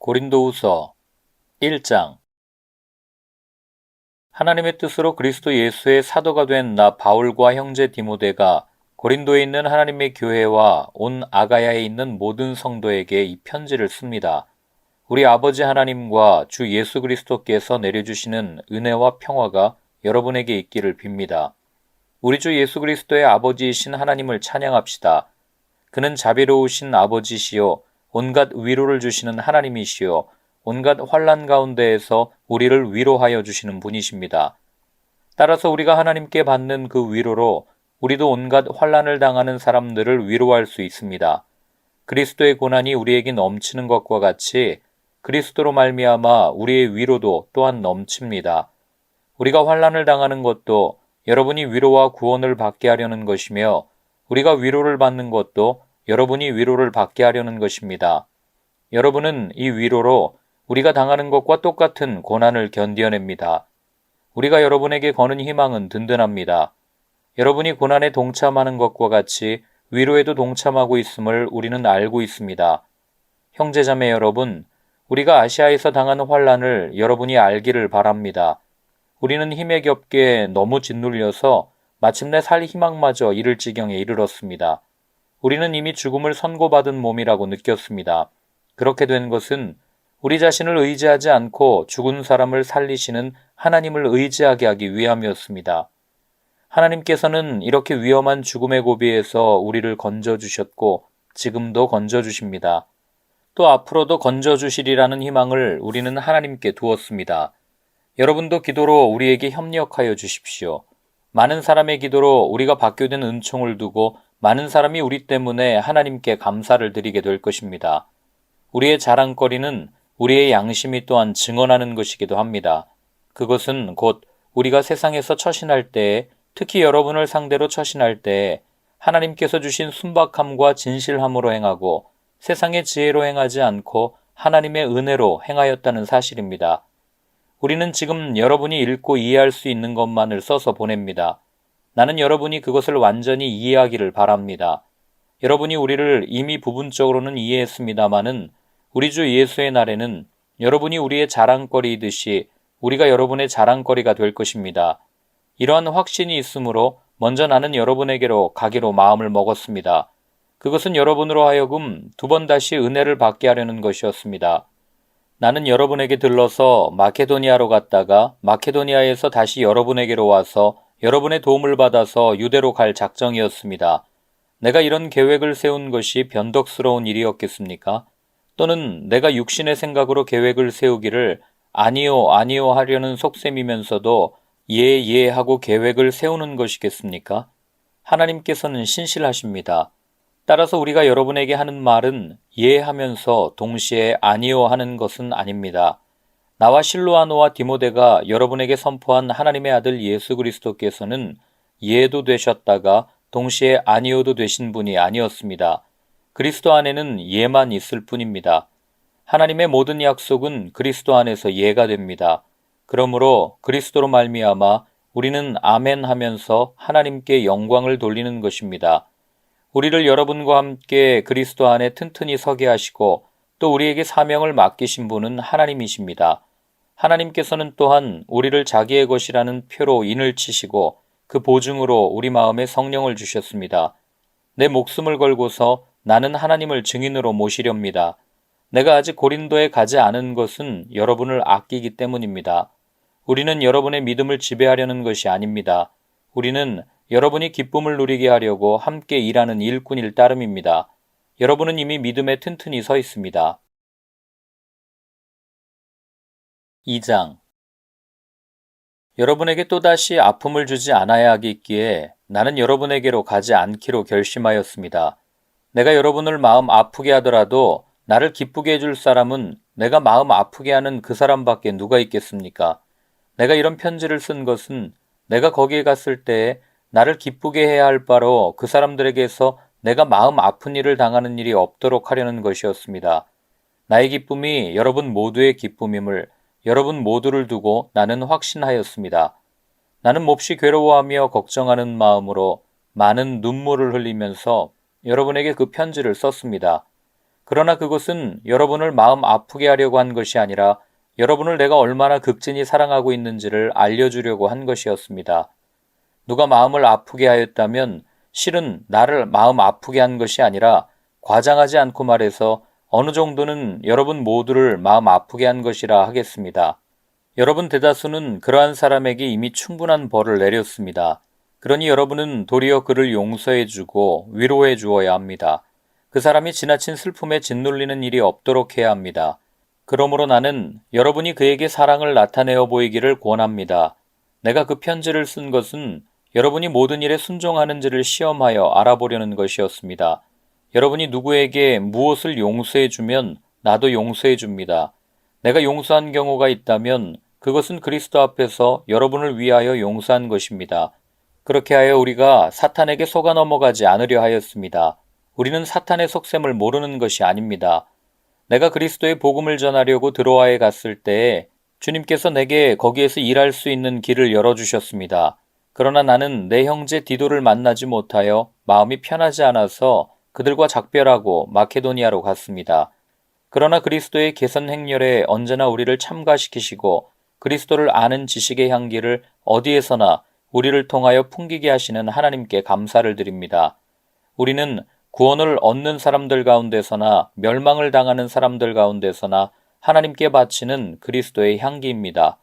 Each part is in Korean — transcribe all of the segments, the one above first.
고린도후서 1장. 하나님의 뜻으로 그리스도 예수의 사도가 된 나 바울과 형제 디모데가 고린도에 있는 하나님의 교회와 온 아가야에 있는 모든 성도에게 이 편지를 씁니다. 우리 아버지 하나님과 주 예수 그리스도께서 내려주시는 은혜와 평화가 여러분에게 있기를 빕니다. 우리 주 예수 그리스도의 아버지이신 하나님을 찬양합시다. 그는 자비로우신 아버지시요 온갖 위로를 주시는 하나님이시요 온갖 환난 가운데에서 우리를 위로하여 주시는 분이십니다. 따라서 우리가 하나님께 받는 그 위로로 우리도 온갖 환난을 당하는 사람들을 위로할 수 있습니다. 그리스도의 고난이 우리에게 넘치는 것과 같이 그리스도로 말미암아 우리의 위로도 또한 넘칩니다. 우리가 환난을 당하는 것도 여러분이 위로와 구원을 받게 하려는 것이며 우리가 위로를 받는 것도 여러분이 위로를 받게 하려는 것입니다. 여러분은 이 위로로 우리가 당하는 것과 똑같은 고난을 견뎌냅니다. 우리가 여러분에게 거는 희망은 든든합니다. 여러분이 고난에 동참하는 것과 같이 위로에도 동참하고 있음을 우리는 알고 있습니다. 형제자매 여러분, 우리가 아시아에서 당한 환난을 여러분이 알기를 바랍니다. 우리는 힘에 겹게 너무 짓눌려서 마침내 살 희망마저 잃을 지경에 이르렀습니다. 우리는 이미 죽음을 선고받은 몸이라고 느꼈습니다. 그렇게 된 것은 우리 자신을 의지하지 않고 죽은 사람을 살리시는 하나님을 의지하게 하기 위함이었습니다. 하나님께서는 이렇게 위험한 죽음의 고비에서 우리를 건져주셨고 지금도 건져주십니다. 또 앞으로도 건져주시리라는 희망을 우리는 하나님께 두었습니다. 여러분도 기도로 우리에게 협력하여 주십시오. 많은 사람의 기도로 우리가 받게 된 은총을 두고 많은 사람이 우리 때문에 하나님께 감사를 드리게 될 것입니다. 우리의 자랑거리는 우리의 양심이 또한 증언하는 것이기도 합니다. 그것은 곧 우리가 세상에서 처신할 때에, 특히 여러분을 상대로 처신할 때에 하나님께서 주신 순박함과 진실함으로 행하고 세상의 지혜로 행하지 않고 하나님의 은혜로 행하였다는 사실입니다. 우리는 지금 여러분이 읽고 이해할 수 있는 것만을 써서 보냅니다. 나는 여러분이 그것을 완전히 이해하기를 바랍니다. 여러분이 우리를 이미 부분적으로는 이해했습니다마는 우리 주 예수의 날에는 여러분이 우리의 자랑거리이듯이 우리가 여러분의 자랑거리가 될 것입니다. 이러한 확신이 있으므로 먼저 나는 여러분에게로 가기로 마음을 먹었습니다. 그것은 여러분으로 하여금 두 번 다시 은혜를 받게 하려는 것이었습니다. 나는 여러분에게 들러서 마케도니아로 갔다가 마케도니아에서 다시 여러분에게로 와서 여러분의 도움을 받아서 유대로 갈 작정이었습니다. 내가 이런 계획을 세운 것이 변덕스러운 일이었겠습니까? 또는 내가 육신의 생각으로 계획을 세우기를 아니요 아니요 하려는 속셈이면서도 예 하고 계획을 세우는 것이겠습니까? 하나님께서는 신실하십니다. 따라서 우리가 여러분에게 하는 말은 예 하면서 동시에 아니요 하는 것은 아닙니다. 나와 실로아노와 디모데가 여러분에게 선포한 하나님의 아들 예수 그리스도께서는 예도 되셨다가 동시에 아니요도 되신 분이 아니었습니다. 그리스도 안에는 예만 있을 뿐입니다. 하나님의 모든 약속은 그리스도 안에서 예가 됩니다. 그러므로 그리스도로 말미암아 우리는 아멘 하면서 하나님께 영광을 돌리는 것입니다. 우리를 여러분과 함께 그리스도 안에 튼튼히 서게 하시고 또 우리에게 사명을 맡기신 분은 하나님이십니다. 하나님께서는 또한 우리를 자기의 것이라는 표로 인을 치시고 그 보증으로 우리 마음에 성령을 주셨습니다. 내 목숨을 걸고서 나는 하나님을 증인으로 모시렵니다. 내가 아직 고린도에 가지 않은 것은 여러분을 아끼기 때문입니다. 우리는 여러분의 믿음을 지배하려는 것이 아닙니다. 우리는 여러분이 기쁨을 누리게 하려고 함께 일하는 일꾼일 따름입니다. 여러분은 이미 믿음에 튼튼히 서 있습니다. 2장. 여러분에게 또다시 아픔을 주지 않아야 하겠기에 나는 여러분에게로 가지 않기로 결심하였습니다. 내가 여러분을 마음 아프게 하더라도 나를 기쁘게 해줄 사람은 내가 마음 아프게 하는 그 사람밖에 누가 있겠습니까? 내가 이런 편지를 쓴 것은 내가 거기에 갔을 때에 나를 기쁘게 해야 할 바로 그 사람들에게서 내가 마음 아픈 일을 당하는 일이 없도록 하려는 것이었습니다. 나의 기쁨이 여러분 모두의 기쁨임을 여러분 모두를 두고 나는 확신하였습니다. 나는 몹시 괴로워하며 걱정하는 마음으로 많은 눈물을 흘리면서 여러분에게 그 편지를 썼습니다. 그러나 그것은 여러분을 마음 아프게 하려고 한 것이 아니라 여러분을 내가 얼마나 극진히 사랑하고 있는지를 알려주려고 한 것이었습니다. 누가 마음을 아프게 하였다면 실은 나를 마음 아프게 한 것이 아니라 과장하지 않고 말해서 어느 정도는 여러분 모두를 마음 아프게 한 것이라 하겠습니다. 여러분 대다수는 그러한 사람에게 이미 충분한 벌을 내렸습니다. 그러니 여러분은 도리어 그를 용서해 주고 위로해 주어야 합니다. 그 사람이 지나친 슬픔에 짓눌리는 일이 없도록 해야 합니다. 그러므로 나는 여러분이 그에게 사랑을 나타내어 보이기를 권합니다. 내가 그 편지를 쓴 것은 여러분이 모든 일에 순종하는지를 시험하여 알아보려는 것이었습니다. 여러분이 누구에게 무엇을 용서해 주면 나도 용서해 줍니다. 내가 용서한 경우가 있다면 그것은 그리스도 앞에서 여러분을 위하여 용서한 것입니다. 그렇게 하여 우리가 사탄에게 속아 넘어가지 않으려 하였습니다. 우리는 사탄의 속셈을 모르는 것이 아닙니다. 내가 그리스도의 복음을 전하려고 드로아에 갔을 때에 주님께서 내게 거기에서 일할 수 있는 길을 열어주셨습니다. 그러나 나는 내 형제 디도를 만나지 못하여 마음이 편하지 않아서 그들과 작별하고 마케도니아로 갔습니다. 그러나 그리스도의 개선 행렬에 언제나 우리를 참가시키시고 그리스도를 아는 지식의 향기를 어디에서나 우리를 통하여 풍기게 하시는 하나님께 감사를 드립니다. 우리는 구원을 얻는 사람들 가운데서나 멸망을 당하는 사람들 가운데서나 하나님께 바치는 그리스도의 향기입니다.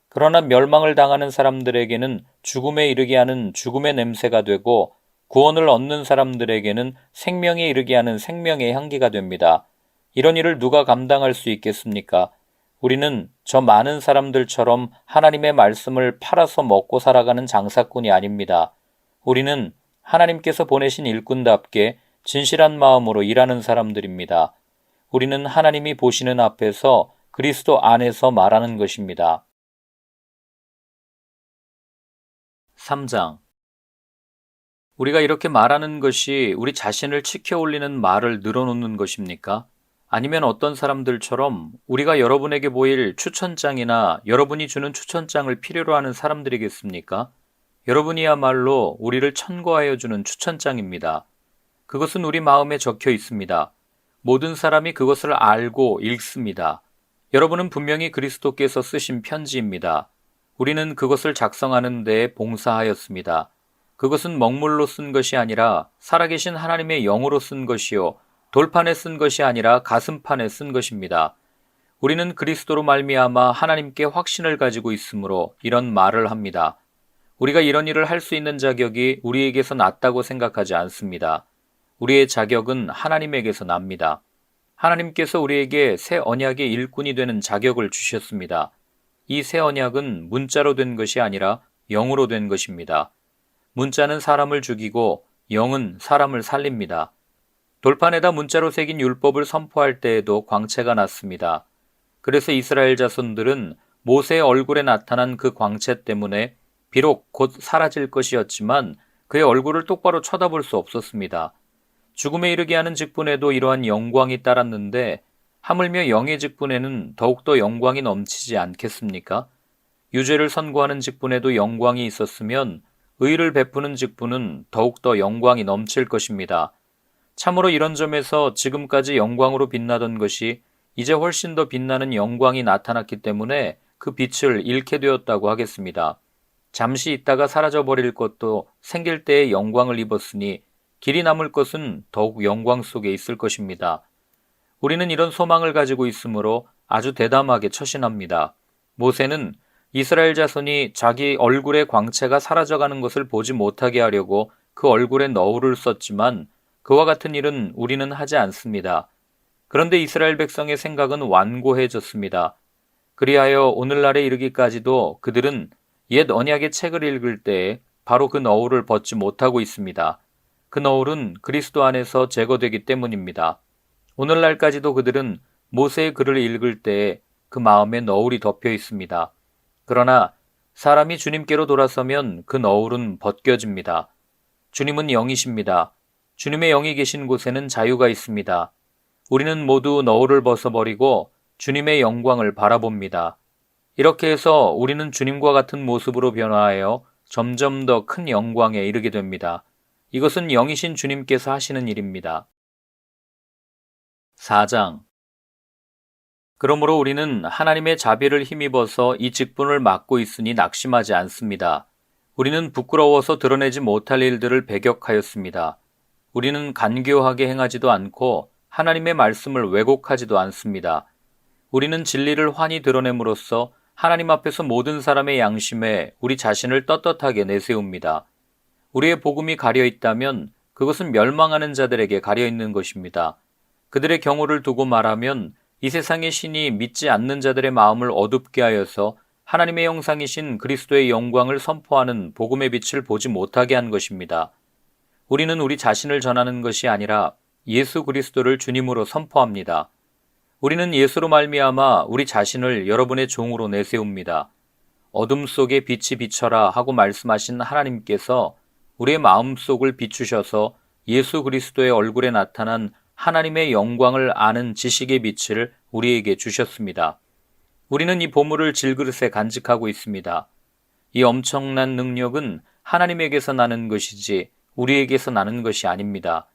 그러나 멸망을 당하는 사람들에게는 죽음에 이르게 하는 죽음의 냄새가 되고 구원을 얻는 사람들에게는 생명에 이르게 하는 생명의 향기가 됩니다. 이런 일을 누가 감당할 수 있겠습니까? 우리는 저 많은 사람들처럼 하나님의 말씀을 팔아서 먹고 살아가는 장사꾼이 아닙니다. 우리는 하나님께서 보내신 일꾼답게 진실한 마음으로 일하는 사람들입니다. 우리는 하나님이 보시는 앞에서 그리스도 안에서 말하는 것입니다. 3장. 우리가 이렇게 말하는 것이 우리 자신을 치켜 올리는 말을 늘어놓는 것입니까? 아니면 어떤 사람들처럼 우리가 여러분에게 보일 추천장이나 여러분이 주는 추천장을 필요로 하는 사람들이겠습니까? 여러분이야말로 우리를 천거하여 주는 추천장입니다. 그것은 우리 마음에 적혀 있습니다. 모든 사람이 그것을 알고 읽습니다. 여러분은 분명히 그리스도께서 쓰신 편지입니다. 우리는 그것을 작성하는 데 봉사하였습니다. 그것은 먹물로 쓴 것이 아니라 살아계신 하나님의 영으로 쓴 것이요 돌판에 쓴 것이 아니라 가슴판에 쓴 것입니다. 우리는 그리스도로 말미암아 하나님께 확신을 가지고 있으므로 이런 말을 합니다. 우리가 이런 일을 할 수 있는 자격이 우리에게서 났다고 생각하지 않습니다. 우리의 자격은 하나님에게서 납니다. 하나님께서 우리에게 새 언약의 일꾼이 되는 자격을 주셨습니다. 이 새 언약은 문자로 된 것이 아니라 영으로 된 것입니다. 문자는 사람을 죽이고 영은 사람을 살립니다. 돌판에다 문자로 새긴 율법을 선포할 때에도 광채가 났습니다. 그래서 이스라엘 자손들은 모세의 얼굴에 나타난 그 광채 때문에 비록 곧 사라질 것이었지만 그의 얼굴을 똑바로 쳐다볼 수 없었습니다. 죽음에 이르게 하는 직분에도 이러한 영광이 따랐는데 하물며 영의 직분에는 더욱더 영광이 넘치지 않겠습니까? 유죄를 선고하는 직분에도 영광이 있었으면 의를 베푸는 직분은 더욱더 영광이 넘칠 것입니다. 참으로 이런 점에서 지금까지 영광으로 빛나던 것이 이제 훨씬 더 빛나는 영광이 나타났기 때문에 그 빛을 잃게 되었다고 하겠습니다. 잠시 있다가 사라져버릴 것도 생길 때의 영광을 입었으니 길이 남을 것은 더욱 영광 속에 있을 것입니다. 우리는 이런 소망을 가지고 있으므로 아주 대담하게 처신합니다. 모세는 이스라엘 자손이 자기 얼굴의 광채가 사라져가는 것을 보지 못하게 하려고 그 얼굴에 너울을 썼지만 그와 같은 일은 우리는 하지 않습니다. 그런데 이스라엘 백성의 생각은 완고해졌습니다. 그리하여 오늘날에 이르기까지도 그들은 옛 언약의 책을 읽을 때에 바로 그 너울을 벗지 못하고 있습니다. 그 너울은 그리스도 안에서 제거되기 때문입니다. 오늘날까지도 그들은 모세의 글을 읽을 때에 그 마음에 너울이 덮여 있습니다. 그러나 사람이 주님께로 돌아서면 그 너울은 벗겨집니다. 주님은 영이십니다. 주님의 영이 계신 곳에는 자유가 있습니다. 우리는 모두 너울을 벗어버리고 주님의 영광을 바라봅니다. 이렇게 해서 우리는 주님과 같은 모습으로 변화하여 점점 더 큰 영광에 이르게 됩니다. 이것은 영이신 주님께서 하시는 일입니다. 4장. 그러므로 우리는 하나님의 자비를 힘입어서 이 직분을 맡고 있으니 낙심하지 않습니다. 우리는 부끄러워서 드러내지 못할 일들을 배격하였습니다. 우리는 간교하게 행하지도 않고 하나님의 말씀을 왜곡하지도 않습니다. 우리는 진리를 환히 드러냄으로써 하나님 앞에서 모든 사람의 양심에 우리 자신을 떳떳하게 내세웁니다. 우리의 복음이 가려 있다면 그것은 멸망하는 자들에게 가려 있는 것입니다. 그들의 경우를 두고 말하면 이 세상의 신이 믿지 않는 자들의 마음을 어둡게 하여서 하나님의 형상이신 그리스도의 영광을 선포하는 복음의 빛을 보지 못하게 한 것입니다. 우리는 우리 자신을 전하는 것이 아니라 예수 그리스도를 주님으로 선포합니다. 우리는 예수로 말미암아 우리 자신을 여러분의 종으로 내세웁니다. 어둠 속에 빛이 비쳐라 하고 말씀하신 하나님께서 우리의 마음속을 비추셔서 예수 그리스도의 얼굴에 나타난 하나님의 영광을 아는 지식의 빛을 우리에게 주셨습니다. 우리는 이 보물을 질그릇에 간직하고 있습니다. 이 엄청난 능력은 하나님에게서 나는 것이지 우리에게서 나는 것이 아닙니다.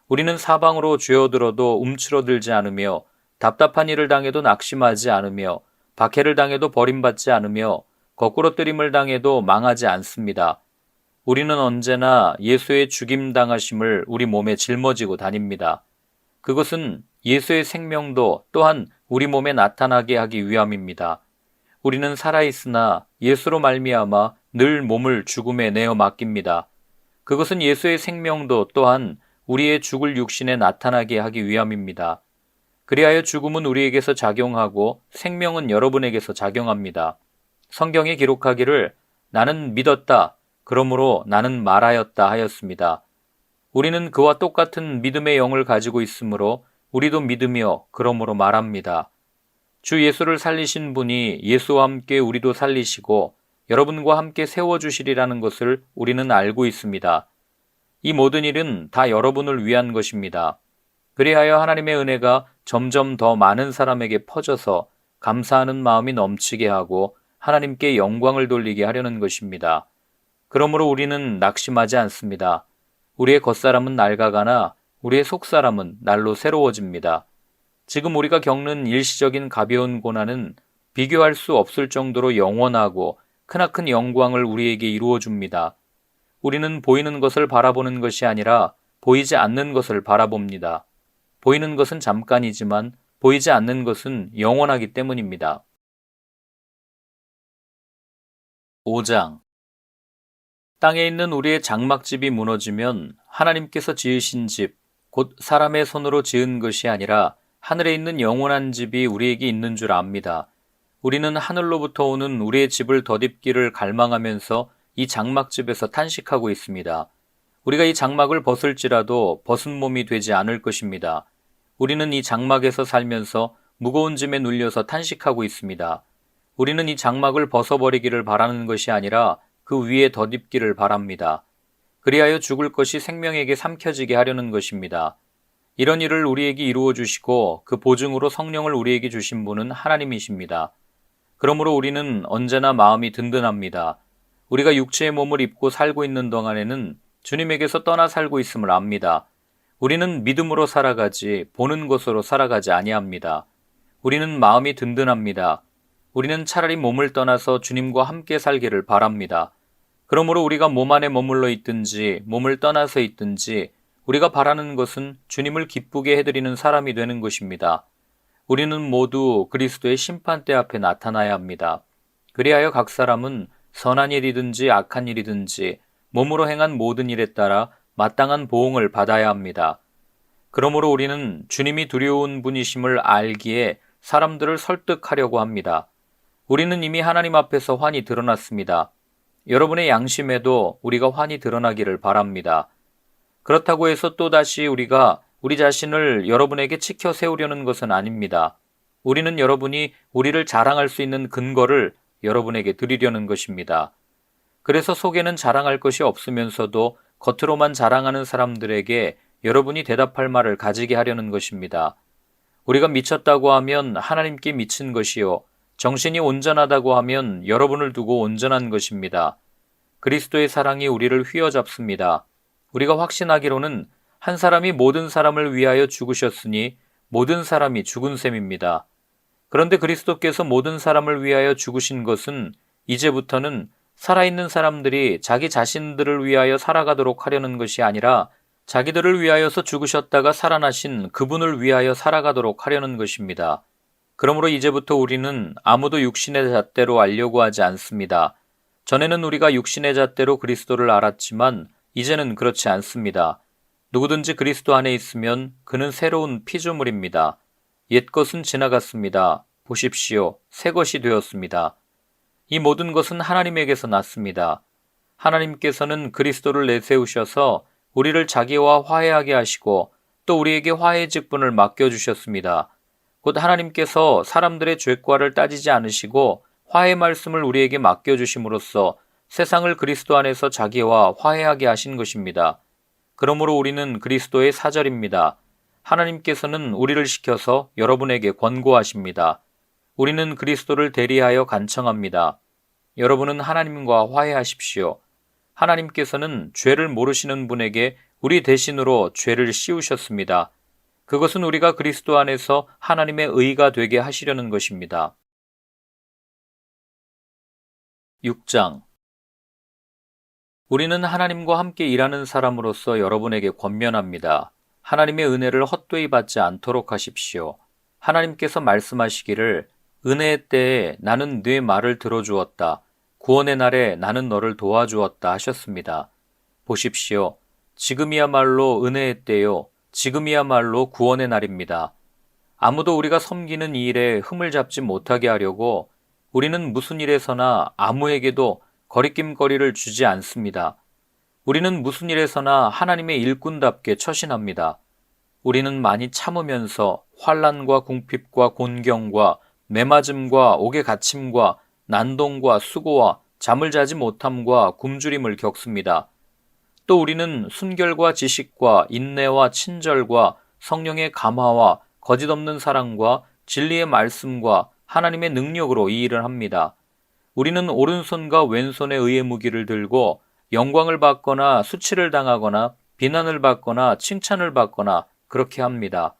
우리는 사방으로 죄어들어도 움츠러들지 않으며 답답한 일을 당해도 낙심하지 않으며 박해를 당해도 버림받지 않으며 거꾸로 뜨림을 당해도 망하지 않습니다. 우리는 언제나 예수의 죽임당하심을 우리 몸에 짊어지고 다닙니다. 그것은 예수의 생명도 또한 우리 몸에 나타나게 하기 위함입니다. 우리는 살아있으나 예수로 말미암아 늘 몸을 죽음에 내어 맡깁니다. 그것은 예수의 생명도 또한 우리의 죽을 육신에 나타나게 하기 위함입니다. 그리하여 죽음은 우리에게서 작용하고 생명은 여러분에게서 작용합니다. 성경에 기록하기를 나는 믿었다. 그러므로 나는 말하였다 하였습니다. 우리는 그와 똑같은 믿음의 영을 가지고 있으므로 우리도 믿으며 그러므로 말합니다. 주 예수를 살리신 분이 예수와 함께 우리도 살리시고 여러분과 함께 세워주시리라는 것을 우리는 알고 있습니다. 이 모든 일은 다 여러분을 위한 것입니다. 그리하여 하나님의 은혜가 점점 더 많은 사람에게 퍼져서 감사하는 마음이 넘치게 하고 하나님께 영광을 돌리게 하려는 것입니다. 그러므로 우리는 낙심하지 않습니다. 우리의 겉사람은 낡아가나 우리의 속사람은 날로 새로워집니다. 지금 우리가 겪는 일시적인 가벼운 고난은 비교할 수 없을 정도로 영원하고 크나큰 영광을 우리에게 이루어줍니다. 우리는 보이는 것을 바라보는 것이 아니라 보이지 않는 것을 바라봅니다. 보이는 것은 잠깐이지만 보이지 않는 것은 영원하기 때문입니다. 5장. 땅에 있는 우리의 장막집이 무너지면 하나님께서 지으신 집, 곧 사람의 손으로 지은 것이 아니라 하늘에 있는 영원한 집이 우리에게 있는 줄 압니다. 우리는 하늘로부터 오는 우리의 집을 덧입기를 갈망하면서 이 장막집에서 탄식하고 있습니다. 우리가 이 장막을 벗을지라도 벗은 몸이 되지 않을 것입니다. 우리는 이 장막에서 살면서 무거운 짐에 눌려서 탄식하고 있습니다. 우리는 이 장막을 벗어버리기를 바라는 것이 아니라 그 위에 덧입기를 바랍니다. 그리하여 죽을 것이 생명에게 삼켜지게 하려는 것입니다. 이런 일을 우리에게 이루어 주시고 그 보증으로 성령을 우리에게 주신 분은 하나님이십니다. 그러므로 우리는 언제나 마음이 든든합니다. 우리가 육체의 몸을 입고 살고 있는 동안에는 주님에게서 떠나 살고 있음을 압니다. 우리는 믿음으로 살아가지 보는 것으로 살아가지 아니합니다. 우리는 마음이 든든합니다. 우리는 차라리 몸을 떠나서 주님과 함께 살기를 바랍니다. 그러므로 우리가 몸 안에 머물러 있든지 몸을 떠나서 있든지 우리가 바라는 것은 주님을 기쁘게 해드리는 사람이 되는 것입니다. 우리는 모두 그리스도의 심판대 앞에 나타나야 합니다. 그리하여 각 사람은 선한 일이든지 악한 일이든지 몸으로 행한 모든 일에 따라 마땅한 보응을 받아야 합니다. 그러므로 우리는 주님이 두려운 분이심을 알기에 사람들을 설득하려고 합니다. 우리는 이미 하나님 앞에서 환히 드러났습니다. 여러분의 양심에도 우리가 환히 드러나기를 바랍니다. 그렇다고 해서 또다시 우리가 우리 자신을 여러분에게 치켜 세우려는 것은 아닙니다. 우리는 여러분이 우리를 자랑할 수 있는 근거를 여러분에게 드리려는 것입니다. 그래서 속에는 자랑할 것이 없으면서도 겉으로만 자랑하는 사람들에게 여러분이 대답할 말을 가지게 하려는 것입니다. 우리가 미쳤다고 하면 하나님께 미친 것이요. 정신이 온전하다고 하면 여러분을 두고 온전한 것입니다. 그리스도의 사랑이 우리를 휘어잡습니다. 우리가 확신하기로는 한 사람이 모든 사람을 위하여 죽으셨으니 모든 사람이 죽은 셈입니다. 그런데 그리스도께서 모든 사람을 위하여 죽으신 것은 이제부터는 살아있는 사람들이 자기 자신들을 위하여 살아가도록 하려는 것이 아니라 자기들을 위하여서 죽으셨다가 살아나신 그분을 위하여 살아가도록 하려는 것입니다. 그러므로 이제부터 우리는 아무도 육신의 잣대로 알려고 하지 않습니다. 전에는 우리가 육신의 잣대로 그리스도를 알았지만 이제는 그렇지 않습니다. 누구든지 그리스도 안에 있으면 그는 새로운 피조물입니다. 옛것은 지나갔습니다. 보십시오. 새 것이 되었습니다. 이 모든 것은 하나님에게서 났습니다. 하나님께서는 그리스도를 내세우셔서 우리를 자기와 화해하게 하시고 또 우리에게 화해 직분을 맡겨주셨습니다. 곧 하나님께서 사람들의 죄과를 따지지 않으시고 화해 말씀을 우리에게 맡겨주심으로써 세상을 그리스도 안에서 자기와 화해하게 하신 것입니다. 그러므로 우리는 그리스도의 사절입니다. 하나님께서는 우리를 시켜서 여러분에게 권고하십니다. 우리는 그리스도를 대리하여 간청합니다. 여러분은 하나님과 화해하십시오. 하나님께서는 죄를 모르시는 분에게 우리 대신으로 죄를 씌우셨습니다. 그것은 우리가 그리스도 안에서 하나님의 의가 되게 하시려는 것입니다. 6장. 우리는 하나님과 함께 일하는 사람으로서 여러분에게 권면합니다. 하나님의 은혜를 헛되이 받지 않도록 하십시오. 하나님께서 말씀하시기를 은혜의 때에 나는 네 말을 들어주었다. 구원의 날에 나는 너를 도와주었다 하셨습니다. 보십시오. 지금이야말로 은혜의 때요. 지금이야말로 구원의 날입니다. 아무도 우리가 섬기는 이 일에 흠을 잡지 못하게 하려고 우리는 무슨 일에서나 아무에게도 거리낌거리를 주지 않습니다. 우리는 무슨 일에서나 하나님의 일꾼답게 처신합니다. 우리는 많이 참으면서 환난과 궁핍과 곤경과 매맞음과 옥에 갇힘과 난동과 수고와 잠을 자지 못함과 굶주림을 겪습니다. 또 우리는 순결과 지식과 인내와 친절과 성령의 감화와 거짓 없는 사랑과 진리의 말씀과 하나님의 능력으로 이 일을 합니다. 우리는 오른손과 왼손의 의의 무기를 들고 영광을 받거나 수치를 당하거나 비난을 받거나 칭찬을 받거나 그렇게 합니다.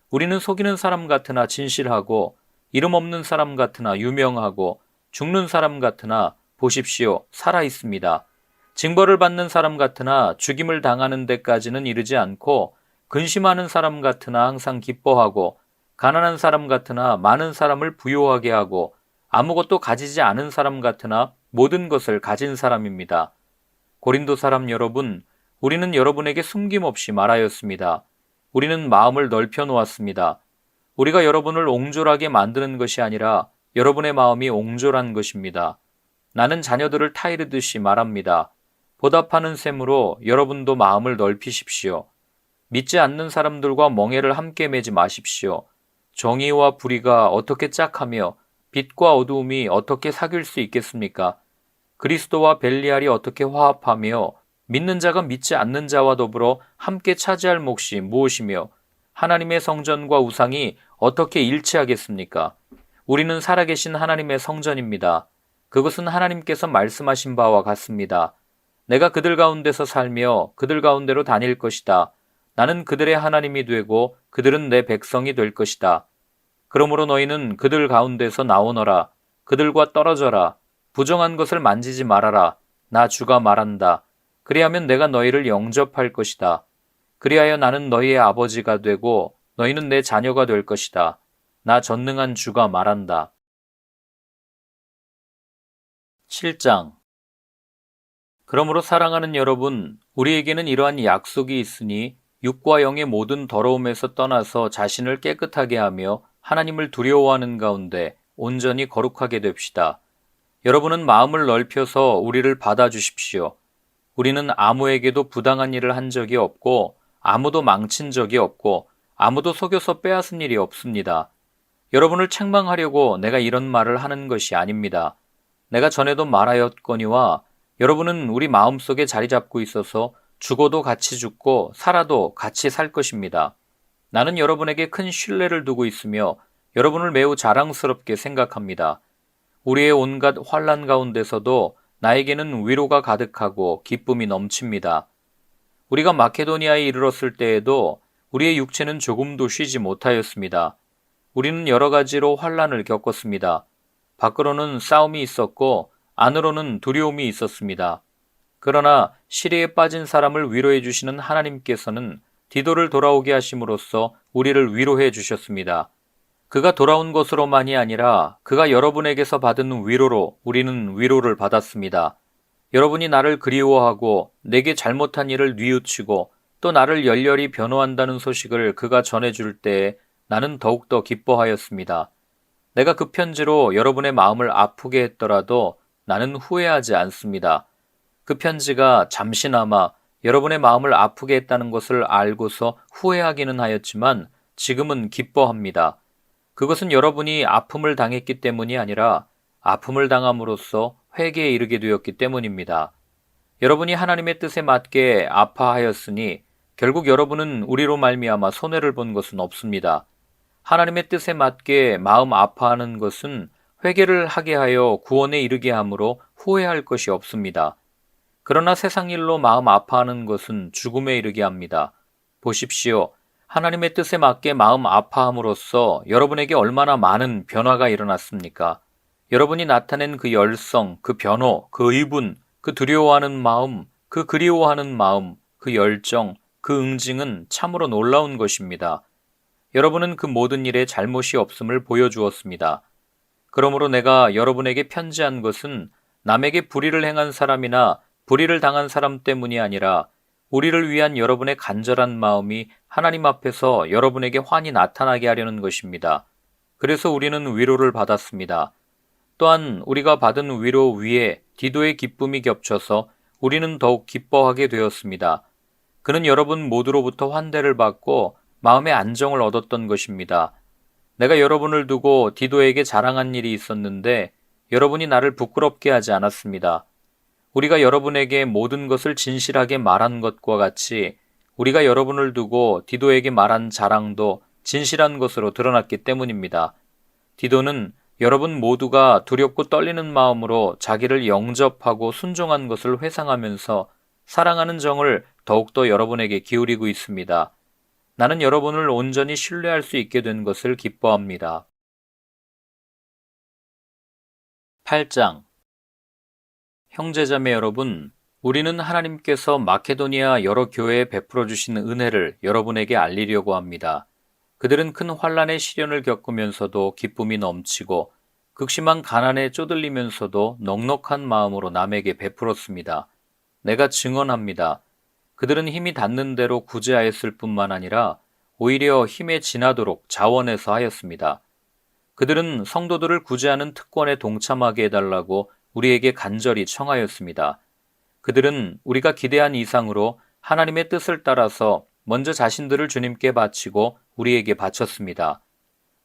우리는 속이는 사람 같으나 진실하고 이름 없는 사람 같으나 유명하고 죽는 사람 같으나 보십시오. 살아 있습니다. 징벌을 받는 사람 같으나 죽임을 당하는 데까지는 이르지 않고 근심하는 사람 같으나 항상 기뻐하고 가난한 사람 같으나 많은 사람을 부요하게 하고 아무것도 가지지 않은 사람 같으나 모든 것을 가진 사람입니다. 고린도 사람 여러분, 우리는 여러분에게 숨김없이 말하였습니다. 우리는 마음을 넓혀 놓았습니다. 우리가 여러분을 옹졸하게 만드는 것이 아니라 여러분의 마음이 옹졸한 것입니다. 나는 자녀들을 타이르듯이 말합니다. 보답하는 셈으로 여러분도 마음을 넓히십시오. 믿지 않는 사람들과 멍에를 함께 매지 마십시오. 정의와 불의가 어떻게 짝하며 빛과 어두움이 어떻게 사귈 수 있겠습니까? 그리스도와 벨리알이 어떻게 화합하며 믿는 자가 믿지 않는 자와 더불어 함께 차지할 몫이 무엇이며 하나님의 성전과 우상이 어떻게 일치하겠습니까? 우리는 살아계신 하나님의 성전입니다. 그것은 하나님께서 말씀하신 바와 같습니다. 내가 그들 가운데서 살며 그들 가운데로 다닐 것이다. 나는 그들의 하나님이 되고 그들은 내 백성이 될 것이다. 그러므로 너희는 그들 가운데서 나오너라. 그들과 떨어져라. 부정한 것을 만지지 말아라. 나 주가 말한다. 그리하면 내가 너희를 영접할 것이다. 그리하여 나는 너희의 아버지가 되고 너희는 내 자녀가 될 것이다. 나 전능한 주가 말한다. 7장. 그러므로 사랑하는 여러분, 우리에게는 이러한 약속이 있으니 육과 영의 모든 더러움에서 떠나서 자신을 깨끗하게 하며 하나님을 두려워하는 가운데 온전히 거룩하게 됩시다. 여러분은 마음을 넓혀서 우리를 받아주십시오. 우리는 아무에게도 부당한 일을 한 적이 없고 아무도 망친 적이 없고 아무도 속여서 빼앗은 일이 없습니다. 여러분을 책망하려고 내가 이런 말을 하는 것이 아닙니다. 내가 전에도 말하였거니와 여러분은 우리 마음속에 자리 잡고 있어서 죽어도 같이 죽고 살아도 같이 살 것입니다. 나는 여러분에게 큰 신뢰를 두고 있으며 여러분을 매우 자랑스럽게 생각합니다. 우리의 온갖 환난 가운데서도 나에게는 위로가 가득하고 기쁨이 넘칩니다. 우리가 마케도니아에 이르렀을 때에도 우리의 육체는 조금도 쉬지 못하였습니다. 우리는 여러 가지로 환난을 겪었습니다. 밖으로는 싸움이 있었고 안으로는 두려움이 있었습니다. 그러나 시리에 빠진 사람을 위로해 주시는 하나님께서는 디도를 돌아오게 하심으로써 우리를 위로해 주셨습니다. 그가 돌아온 것으로만이 아니라 그가 여러분에게서 받은 위로로 우리는 위로를 받았습니다. 여러분이 나를 그리워하고 내게 잘못한 일을 뉘우치고 또 나를 열렬히 변호한다는 소식을 그가 전해줄 때에 나는 더욱더 기뻐하였습니다. 내가 그 편지로 여러분의 마음을 아프게 했더라도 나는 후회하지 않습니다. 그 편지가 잠시나마 여러분의 마음을 아프게 했다는 것을 알고서 후회하기는 하였지만 지금은 기뻐합니다. 그것은 여러분이 아픔을 당했기 때문이 아니라 아픔을 당함으로써 회개에 이르게 되었기 때문입니다. 여러분이 하나님의 뜻에 맞게 아파하였으니 결국 여러분은 우리로 말미암아 손해를 본 것은 없습니다. 하나님의 뜻에 맞게 마음 아파하는 것은 회개를 하게 하여 구원에 이르게 하므로 후회할 것이 없습니다. 그러나 세상 일로 마음 아파하는 것은 죽음에 이르게 합니다. 보십시오. 하나님의 뜻에 맞게 마음 아파함으로써 여러분에게 얼마나 많은 변화가 일어났습니까? 여러분이 나타낸 그 열성, 그 변호, 그 의분, 그 두려워하는 마음, 그 그리워하는 마음, 그 열정, 그 응징은 참으로 놀라운 것입니다. 여러분은 그 모든 일에 잘못이 없음을 보여주었습니다. 그러므로 내가 여러분에게 편지한 것은 남에게 불의를 행한 사람이나 불의를 당한 사람 때문이 아니라 우리를 위한 여러분의 간절한 마음이 하나님 앞에서 여러분에게 환히 나타나게 하려는 것입니다. 그래서 우리는 위로를 받았습니다. 또한 우리가 받은 위로 위에 디도의 기쁨이 겹쳐서 우리는 더욱 기뻐하게 되었습니다. 그는 여러분 모두로부터 환대를 받고 마음의 안정을 얻었던 것입니다. 내가 여러분을 두고 디도에게 자랑한 일이 있었는데 여러분이 나를 부끄럽게 하지 않았습니다. 우리가 여러분에게 모든 것을 진실하게 말한 것과 같이 우리가 여러분을 두고 디도에게 말한 자랑도 진실한 것으로 드러났기 때문입니다. 디도는 여러분 모두가 두렵고 떨리는 마음으로 자기를 영접하고 순종한 것을 회상하면서 사랑하는 정을 더욱더 여러분에게 기울이고 있습니다. 나는 여러분을 온전히 신뢰할 수 있게 된 것을 기뻐합니다. 8장 형제자매 여러분, 우리는 하나님께서 마케도니아 여러 교회에 베풀어 주신 은혜를 여러분에게 알리려고 합니다. 그들은 큰 환난의 시련을 겪으면서도 기쁨이 넘치고 극심한 가난에 쪼들리면서도 넉넉한 마음으로 남에게 베풀었습니다. 내가 증언합니다. 그들은 힘이 닿는 대로 구제하였을 뿐만 아니라 오히려 힘에 지나도록 자원해서 하였습니다. 그들은 성도들을 구제하는 특권에 동참하게 해달라고 우리에게 간절히 청하였습니다. 그들은 우리가 기대한 이상으로 하나님의 뜻을 따라서 먼저 자신들을 주님께 바치고 우리에게 바쳤습니다.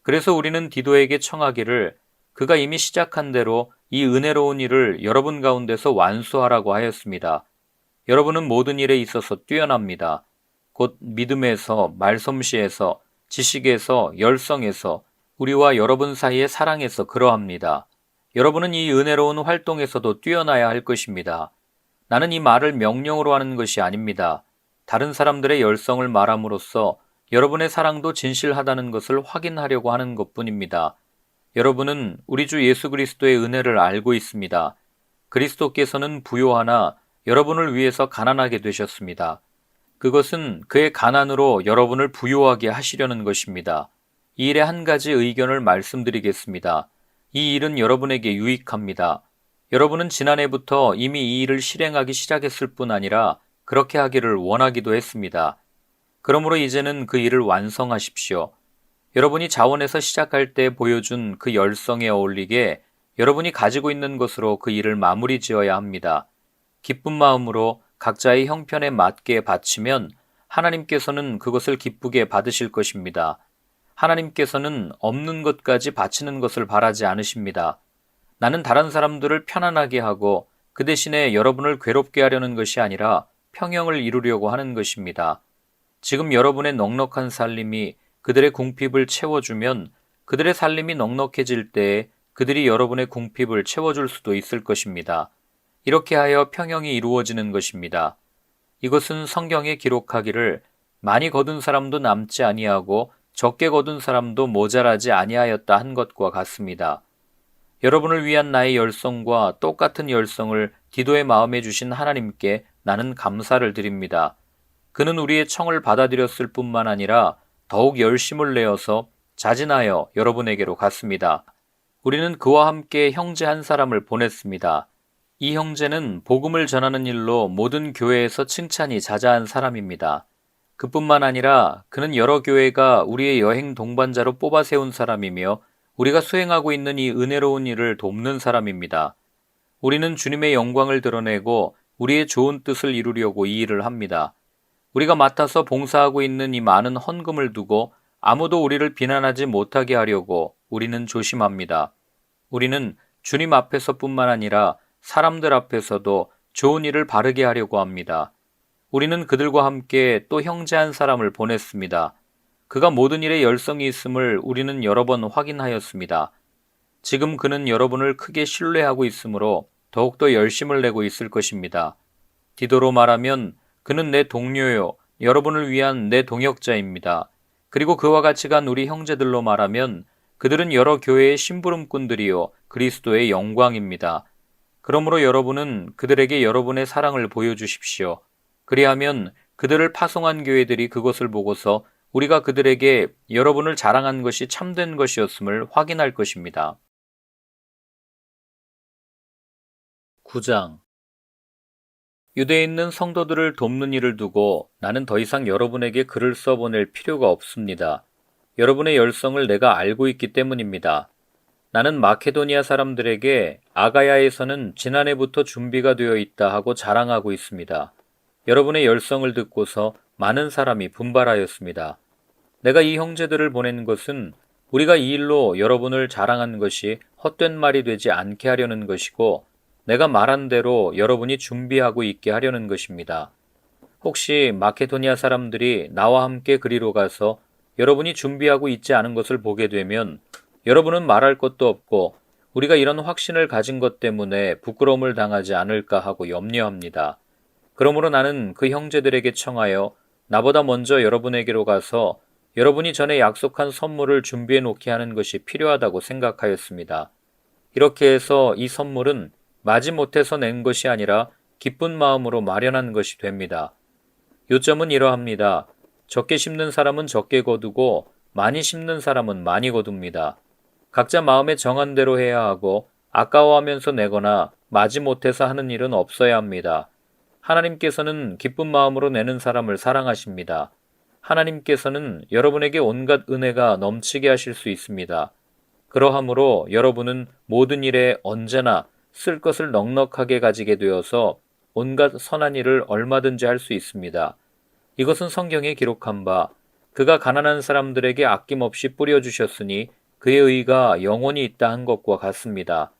그래서 우리는 디도에게 청하기를 그가 이미 시작한 대로 이 은혜로운 일을 여러분 가운데서 완수하라고 하였습니다. 여러분은 모든 일에 있어서 뛰어납니다. 곧 믿음에서, 말솜씨에서, 지식에서, 열성에서, 우리와 여러분 사이의 사랑에서 그러합니다. 여러분은 이 은혜로운 활동에서도 뛰어나야 할 것입니다. 나는 이 말을 명령으로 하는 것이 아닙니다. 다른 사람들의 열성을 말함으로써 여러분의 사랑도 진실하다는 것을 확인하려고 하는 것뿐입니다. 여러분은 우리 주 예수 그리스도의 은혜를 알고 있습니다. 그리스도께서는 부요하나 여러분을 위해서 가난하게 되셨습니다. 그것은 그의 가난으로 여러분을 부요하게 하시려는 것입니다. 이 일에 한 가지 의견을 말씀드리겠습니다. 이 일은 여러분에게 유익합니다. 여러분은 지난해부터 이미 이 일을 실행하기 시작했을 뿐 아니라 그렇게 하기를 원하기도 했습니다. 그러므로 이제는 그 일을 완성하십시오. 여러분이 자원에서 시작할 때 보여준 그 열성에 어울리게 여러분이 가지고 있는 것으로 그 일을 마무리 지어야 합니다. 기쁜 마음으로 각자의 형편에 맞게 바치면 하나님께서는 그것을 기쁘게 받으실 것입니다. 하나님께서는 없는 것까지 바치는 것을 바라지 않으십니다. 나는 다른 사람들을 편안하게 하고 그 대신에 여러분을 괴롭게 하려는 것이 아니라 평형을 이루려고 하는 것입니다. 지금 여러분의 넉넉한 살림이 그들의 궁핍을 채워주면 그들의 살림이 넉넉해질 때에 그들이 여러분의 궁핍을 채워줄 수도 있을 것입니다. 이렇게 하여 평형이 이루어지는 것입니다. 이것은 성경에 기록하기를 많이 거둔 사람도 남지 아니하고 적게 거둔 사람도 모자라지 아니하였다 한 것과 같습니다. 여러분을 위한 나의 열성과 똑같은 열성을 디도의 마음에 주신 하나님께 나는 감사를 드립니다. 그는 우리의 청을 받아들였을 뿐만 아니라 더욱 열심을 내어서 자진하여 여러분에게로 갔습니다. 우리는 그와 함께 형제 한 사람을 보냈습니다. 이 형제는 복음을 전하는 일로 모든 교회에서 칭찬이 자자한 사람입니다. 그뿐만 아니라 그는 여러 교회가 우리의 여행 동반자로 뽑아 세운 사람이며 우리가 수행하고 있는 이 은혜로운 일을 돕는 사람입니다. 우리는 주님의 영광을 드러내고 우리의 좋은 뜻을 이루려고 이 일을 합니다. 우리가 맡아서 봉사하고 있는 이 많은 헌금을 두고 아무도 우리를 비난하지 못하게 하려고 우리는 조심합니다. 우리는 주님 앞에서뿐만 아니라 사람들 앞에서도 좋은 일을 바르게 하려고 합니다. 우리는 그들과 함께 또 형제 한 사람을 보냈습니다. 그가 모든 일에 열성이 있음을 우리는 여러 번 확인하였습니다. 지금 그는 여러분을 크게 신뢰하고 있으므로 더욱더 열심을 내고 있을 것입니다. 디도로 말하면 그는 내 동료요, 여러분을 위한 내 동역자입니다. 그리고 그와 같이 간 우리 형제들로 말하면 그들은 여러 교회의 심부름꾼들이요, 그리스도의 영광입니다. 그러므로 여러분은 그들에게 여러분의 사랑을 보여주십시오. 그리하면 그들을 파송한 교회들이 그것을 보고서 우리가 그들에게 여러분을 자랑한 것이 참된 것이었음을 확인할 것입니다. 9장. 유대에 있는 성도들을 돕는 일을 두고 나는 더 이상 여러분에게 글을 써보낼 필요가 없습니다. 여러분의 열성을 내가 알고 있기 때문입니다. 나는 마케도니아 사람들에게 아가야에서는 지난해부터 준비가 되어 있다 하고 자랑하고 있습니다. 여러분의 열성을 듣고서 많은 사람이 분발하였습니다. 내가 이 형제들을 보낸 것은 우리가 이 일로 여러분을 자랑한 것이 헛된 말이 되지 않게 하려는 것이고 내가 말한 대로 여러분이 준비하고 있게 하려는 것입니다. 혹시 마케도니아 사람들이 나와 함께 그리로 가서 여러분이 준비하고 있지 않은 것을 보게 되면 여러분은 말할 것도 없고 우리가 이런 확신을 가진 것 때문에 부끄러움을 당하지 않을까 하고 염려합니다. 그러므로 나는 그 형제들에게 청하여 나보다 먼저 여러분에게로 가서 여러분이 전에 약속한 선물을 준비해 놓게 하는 것이 필요하다고 생각하였습니다. 이렇게 해서 이 선물은 마지못해서 낸 것이 아니라 기쁜 마음으로 마련한 것이 됩니다. 요점은 이러합니다. 적게 심는 사람은 적게 거두고 많이 심는 사람은 많이 거둡니다. 각자 마음에 정한 대로 해야 하고 아까워하면서 내거나 마지못해서 하는 일은 없어야 합니다. 하나님께서는 기쁜 마음으로 내는 사람을 사랑하십니다. 하나님께서는 여러분에게 온갖 은혜가 넘치게 하실 수 있습니다. 그러하므로 여러분은 모든 일에 언제나 쓸 것을 넉넉하게 가지게 되어서 온갖 선한 일을 얼마든지 할 수 있습니다. 이것은 성경에 기록한 바 그가 가난한 사람들에게 아낌없이 뿌려주셨으니 그의 의가 영원히 있다 한 것과 같습니다.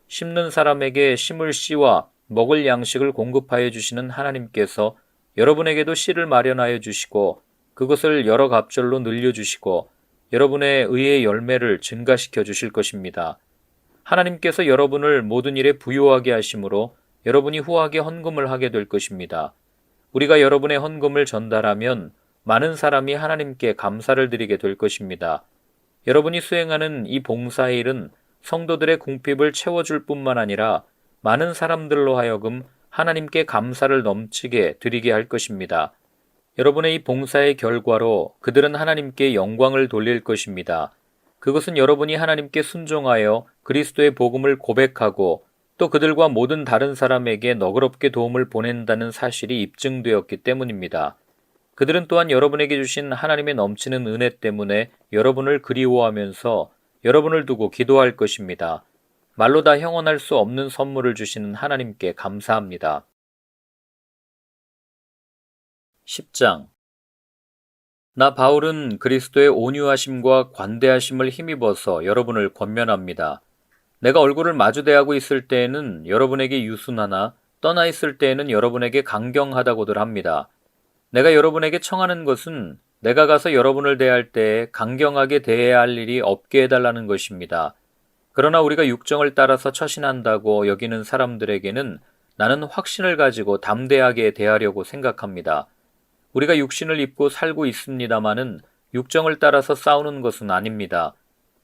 심는 사람에게 심을 씨와 먹을 양식을 공급하여 주시는 하나님께서 여러분에게도 씨를 마련하여 주시고 그것을 여러 갑절로 늘려주시고 여러분의 의의 열매를 증가시켜 주실 것입니다. 하나님께서 여러분을 모든 일에 부요하게 하심으로 여러분이 후하게 헌금을 하게 될 것입니다. 우리가 여러분의 헌금을 전달하면 많은 사람이 하나님께 감사를 드리게 될 것입니다. 여러분이 수행하는 이 봉사의 일은 성도들의 궁핍을 채워줄 뿐만 아니라 많은 사람들로 하여금 하나님께 감사를 넘치게 드리게 할 것입니다. 여러분의 이 봉사의 결과로 그들은 하나님께 영광을 돌릴 것입니다. 그것은 여러분이 하나님께 순종하여 그리스도의 복음을 고백하고 또 그들과 모든 다른 사람에게 너그럽게 도움을 보낸다는 사실이 입증되었기 때문입니다. 그들은 또한 여러분에게 주신 하나님의 넘치는 은혜 때문에 여러분을 그리워하면서 여러분을 두고 기도할 것입니다. 말로 다 형언할 수 없는 선물을 주시는 하나님께 감사합니다. 10장. 나 바울은 그리스도의 온유하심과 관대하심을 힘입어서 여러분을 권면합니다. 내가 얼굴을 마주대하고 있을 때에는 여러분에게 유순하나 떠나 있을 때에는 여러분에게 강경하다고들 합니다. 내가 여러분에게 청하는 것은 내가 가서 여러분을 대할 때에 강경하게 대해야 할 일이 없게 해달라는 것입니다. 그러나 우리가 육정을 따라서 처신한다고 여기는 사람들에게는 나는 확신을 가지고 담대하게 대하려고 생각합니다. 우리가 육신을 입고 살고 있습니다마는 육정을 따라서 싸우는 것은 아닙니다.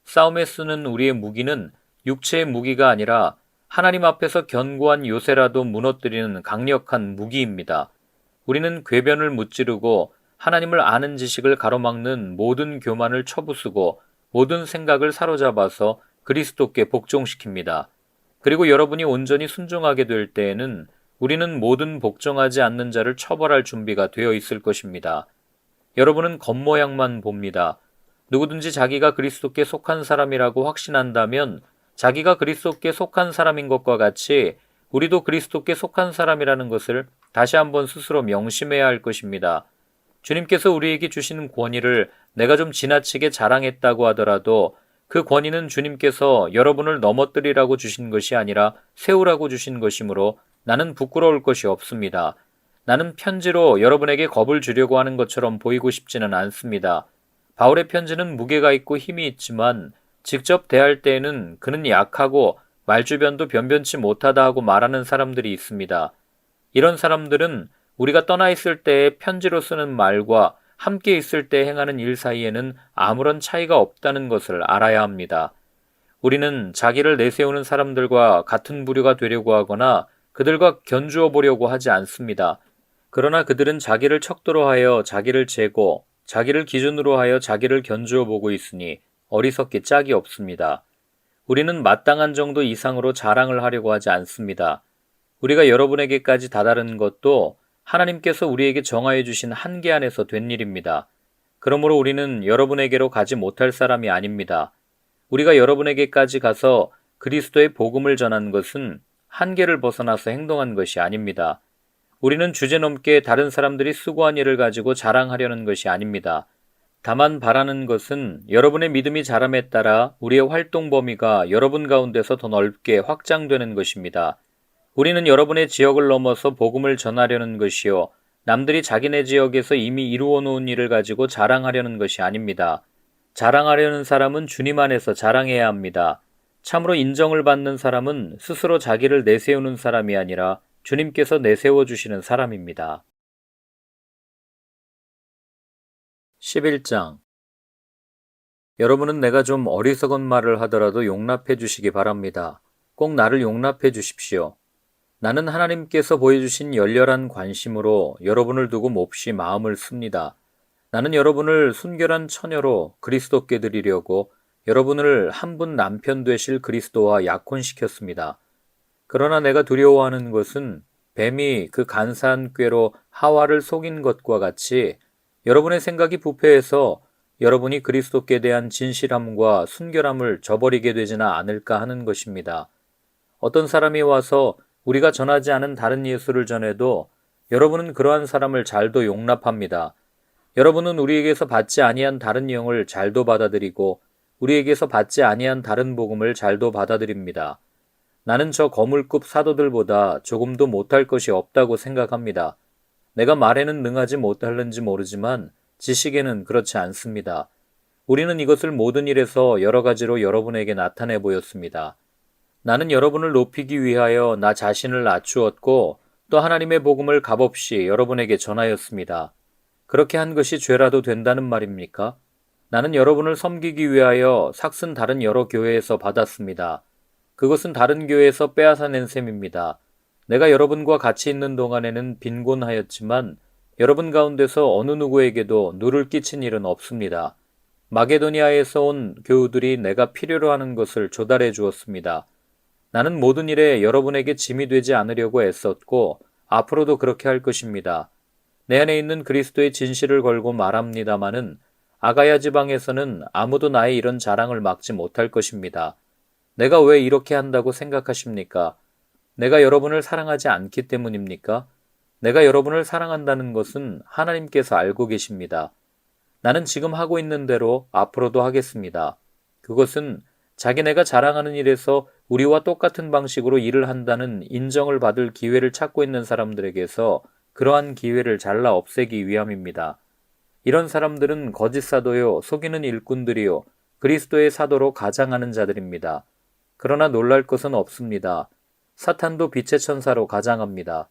싸움에 쓰는 우리의 무기는 육체의 무기가 아니라 하나님 앞에서 견고한 요새라도 무너뜨리는 강력한 무기입니다. 우리는 궤변을 무찌르고 하나님을 아는 지식을 가로막는 모든 교만을 쳐부수고 모든 생각을 사로잡아서 그리스도께 복종시킵니다. 그리고 여러분이 온전히 순종하게 될 때에는 우리는 모든 복종하지 않는 자를 처벌할 준비가 되어 있을 것입니다. 여러분은 겉모양만 봅니다. 누구든지 자기가 그리스도께 속한 사람이라고 확신한다면 자기가 그리스도께 속한 사람인 것과 같이 우리도 그리스도께 속한 사람이라는 것을 다시 한번 스스로 명심해야 할 것입니다. 주님께서 우리에게 주시는 권위를 내가 좀 지나치게 자랑했다고 하더라도 그 권위는 주님께서 여러분을 넘어뜨리라고 주신 것이 아니라 세우라고 주신 것이므로 나는 부끄러울 것이 없습니다. 나는 편지로 여러분에게 겁을 주려고 하는 것처럼 보이고 싶지는 않습니다. 바울의 편지는 무게가 있고 힘이 있지만 직접 대할 때에는 그는 약하고 말주변도 변변치 못하다 하고 말하는 사람들이 있습니다. 이런 사람들은 우리가 떠나 있을 때의 편지로 쓰는 말과 함께 있을 때 행하는 일 사이에는 아무런 차이가 없다는 것을 알아야 합니다. 우리는 자기를 내세우는 사람들과 같은 부류가 되려고 하거나 그들과 견주어 보려고 하지 않습니다. 그러나 그들은 자기를 척도로 하여 자기를 재고 자기를 기준으로 하여 자기를 견주어 보고 있으니 어리석기 짝이 없습니다. 우리는 마땅한 정도 이상으로 자랑을 하려고 하지 않습니다. 우리가 여러분에게까지 다다른 것도 하나님께서 우리에게 정하여 주신 한계 안에서 된 일입니다. 그러므로 우리는 여러분에게로 가지 못할 사람이 아닙니다. 우리가 여러분에게까지 가서 그리스도의 복음을 전한 것은 한계를 벗어나서 행동한 것이 아닙니다. 우리는 주제넘게 다른 사람들이 수고한 일을 가지고 자랑하려는 것이 아닙니다. 다만 바라는 것은 여러분의 믿음이 자람에 따라 우리의 활동 범위가 여러분 가운데서 더 넓게 확장되는 것입니다. 우리는 여러분의 지역을 넘어서 복음을 전하려는 것이요, 남들이 자기네 지역에서 이미 이루어 놓은 일을 가지고 자랑하려는 것이 아닙니다. 자랑하려는 사람은 주님 안에서 자랑해야 합니다. 참으로 인정을 받는 사람은 스스로 자기를 내세우는 사람이 아니라 주님께서 내세워 주시는 사람입니다. 11장. 여러분은 내가 좀 어리석은 말을 하더라도 용납해 주시기 바랍니다. 꼭 나를 용납해 주십시오. 나는 하나님께서 보여주신 열렬한 관심으로 여러분을 두고 몹시 마음을 씁니다. 나는 여러분을 순결한 처녀로 그리스도께 드리려고 여러분을 한 분 남편 되실 그리스도와 약혼시켰습니다. 그러나 내가 두려워하는 것은 뱀이 그 간사한 꾀로 하와를 속인 것과 같이 여러분의 생각이 부패해서 여러분이 그리스도께 대한 진실함과 순결함을 저버리게 되지는 않을까 하는 것입니다. 어떤 사람이 와서 우리가 전하지 않은 다른 예수를 전해도 여러분은 그러한 사람을 잘도 용납합니다. 여러분은 우리에게서 받지 아니한 다른 영을 잘도 받아들이고 우리에게서 받지 아니한 다른 복음을 잘도 받아들입니다. 나는 저 거물급 사도들보다 조금도 못할 것이 없다고 생각합니다. 내가 말에는 능하지 못할는지 모르지만 지식에는 그렇지 않습니다. 우리는 이것을 모든 일에서 여러 가지로 여러분에게 나타내 보였습니다. 나는 여러분을 높이기 위하여 나 자신을 낮추었고 또 하나님의 복음을 값없이 여러분에게 전하였습니다. 그렇게 한 것이 죄라도 된다는 말입니까? 나는 여러분을 섬기기 위하여 삭슨 다른 여러 교회에서 받았습니다. 그것은 다른 교회에서 빼앗아낸 셈입니다. 내가 여러분과 같이 있는 동안에는 빈곤하였지만 여러분 가운데서 어느 누구에게도 누를 끼친 일은 없습니다. 마게도니아에서 온 교우들이 내가 필요로 하는 것을 조달해 주었습니다. 나는 모든 일에 여러분에게 짐이 되지 않으려고 애썼고 앞으로도 그렇게 할 것입니다. 내 안에 있는 그리스도의 진실을 걸고 말합니다마는 아가야 지방에서는 아무도 나의 이런 자랑을 막지 못할 것입니다. 내가 왜 이렇게 한다고 생각하십니까? 내가 여러분을 사랑하지 않기 때문입니까? 내가 여러분을 사랑한다는 것은 하나님께서 알고 계십니다. 나는 지금 하고 있는 대로 앞으로도 하겠습니다. 그것은 자기네가 자랑하는 일에서 우리와 똑같은 방식으로 일을 한다는 인정을 받을 기회를 찾고 있는 사람들에게서 그러한 기회를 잘라 없애기 위함입니다. 이런 사람들은 거짓 사도요, 속이는 일꾼들이요, 그리스도의 사도로 가장하는 자들입니다. 그러나 놀랄 것은 없습니다. 사탄도 빛의 천사로 가장합니다.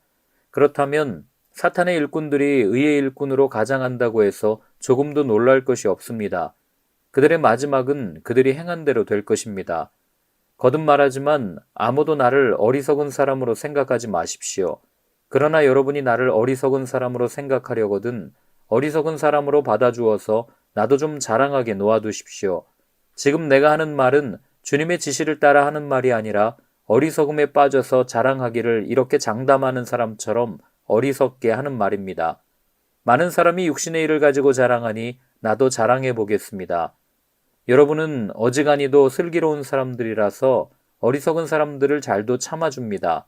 그렇다면 사탄의 일꾼들이 의의 일꾼으로 가장한다고 해서 조금도 놀랄 것이 없습니다. 그들의 마지막은 그들이 행한 대로 될 것입니다. 거듭 말하지만 아무도 나를 어리석은 사람으로 생각하지 마십시오. 그러나 여러분이 나를 어리석은 사람으로 생각하려거든 어리석은 사람으로 받아주어서 나도 좀 자랑하게 놓아두십시오. 지금 내가 하는 말은 주님의 지시를 따라 하는 말이 아니라 어리석음에 빠져서 자랑하기를 이렇게 장담하는 사람처럼 어리석게 하는 말입니다. 많은 사람이 육신의 일을 가지고 자랑하니 나도 자랑해 보겠습니다. 여러분은 어지간히도 슬기로운 사람들이라서 어리석은 사람들을 잘도 참아줍니다.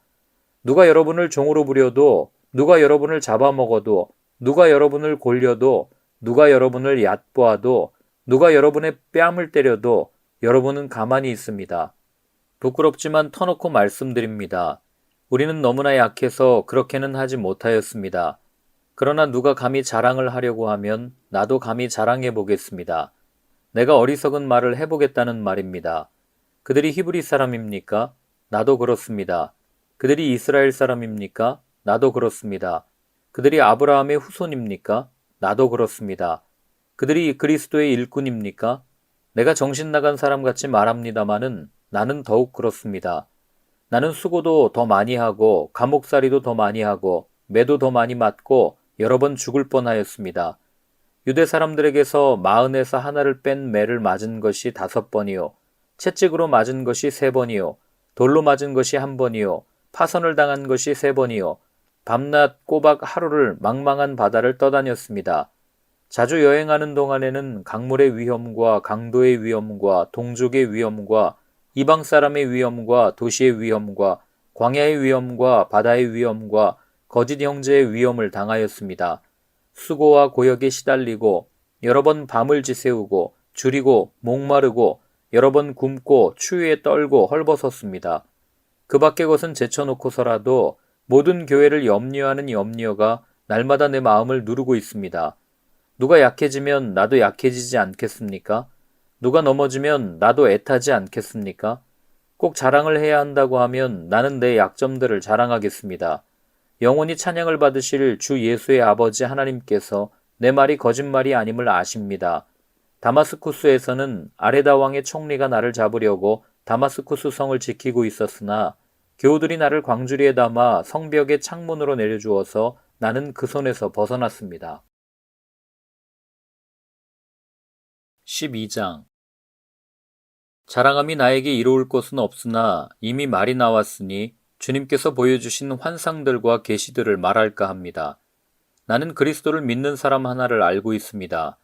누가 여러분을 종으로 부려도, 누가 여러분을 잡아먹어도, 누가 여러분을 골려도, 누가 여러분을 얕보아도, 누가 여러분의 뺨을 때려도 여러분은 가만히 있습니다. 부끄럽지만 터놓고 말씀드립니다. 우리는 너무나 약해서 그렇게는 하지 못하였습니다. 그러나 누가 감히 자랑을 하려고 하면 나도 감히 자랑해 보겠습니다. 내가 어리석은 말을 해보겠다는 말입니다. 그들이 히브리 사람입니까? 나도 그렇습니다. 그들이 이스라엘 사람입니까? 나도 그렇습니다. 그들이 아브라함의 후손입니까? 나도 그렇습니다. 그들이 그리스도의 일꾼입니까? 내가 정신 나간 사람같이 말합니다마는 나는 더욱 그렇습니다. 나는 수고도 더 많이 하고 감옥살이도 더 많이 하고 매도 더 많이 맞고 여러 번 죽을 뻔하였습니다. 유대 사람들에게서 마흔에서 하나를 뺀 매를 맞은 것이 5번이요. 채찍으로 맞은 것이 3번이요. 돌로 맞은 것이 1번이요. 파선을 당한 것이 3번이요. 밤낮 꼬박 하루를 망망한 바다를 떠다녔습니다. 자주 여행하는 동안에는 강물의 위험과 강도의 위험과 동족의 위험과 이방 사람의 위험과 도시의 위험과 광야의 위험과 바다의 위험과 거짓 형제의 위험을 당하였습니다. 수고와 고역에 시달리고 여러 번 밤을 지새우고 줄이고 목마르고 여러 번 굶고 추위에 떨고 헐벗었습니다. 그 밖의 것은 제쳐놓고서라도 모든 교회를 염려하는 염려가 날마다 내 마음을 누르고 있습니다. 누가 약해지면 나도 약해지지 않겠습니까? 누가 넘어지면 나도 애타지 않겠습니까? 꼭 자랑을 해야 한다고 하면 나는 내 약점들을 자랑하겠습니다. 영원히 찬양을 받으실 주 예수의 아버지 하나님께서 내 말이 거짓말이 아님을 아십니다. 다마스쿠스에서는 아레다 왕의 총리가 나를 잡으려고 다마스쿠스 성을 지키고 있었으나 교우들이 나를 광주리에 담아 성벽의 창문으로 내려주어서 나는 그 손에서 벗어났습니다. 12장 자랑함이 나에게 이로울 것은 없으나 이미 말이 나왔으니 주님께서 보여주신 환상들과 계시들을 말할까 합니다. 나는 그리스도를 믿는 사람 하나를 알고 있습니다.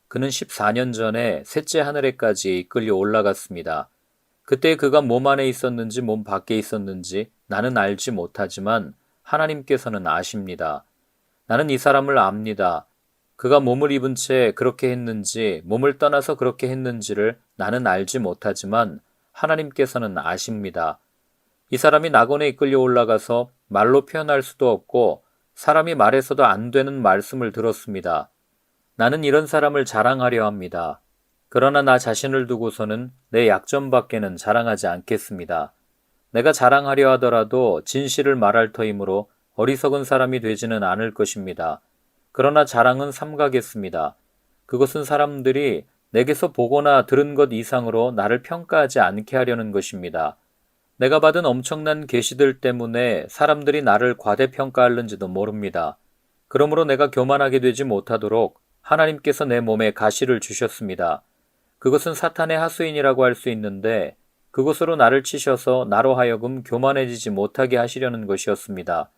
그는 14년 전에 셋째 하늘에까지 이끌려 올라갔습니다. 그때 그가 몸 안에 있었는지 몸 밖에 있었는지 나는 알지 못하지만 하나님께서는 아십니다. 나는 이 사람을 압니다. 그가 몸을 입은 채 그렇게 했는지 몸을 떠나서 그렇게 했는지를 나는 알지 못하지만 하나님께서는 아십니다. 이 사람이 낙원에 이끌려 올라가서 말로 표현할 수도 없고 사람이 말해서도 안 되는 말씀을 들었습니다. 나는 이런 사람을 자랑하려 합니다. 그러나 나 자신을 두고서는 내 약점밖에는 자랑하지 않겠습니다. 내가 자랑하려 하더라도 진실을 말할 터이므로 어리석은 사람이 되지는 않을 것입니다. 그러나 자랑은 삼가겠습니다. 그것은 사람들이 내게서 보거나 들은 것 이상으로 나를 평가하지 않게 하려는 것입니다. 내가 받은 엄청난 계시들 때문에 사람들이 나를 과대평가하는지도 모릅니다. 그러므로 내가 교만하게 되지 못하도록 하나님께서 내 몸에 가시를 주셨습니다. 그것은 사탄의 하수인이라고 할 수 있는데 그것으로 나를 치셔서 나로 하여금 교만해지지 못하게 하시려는 것이었습니다.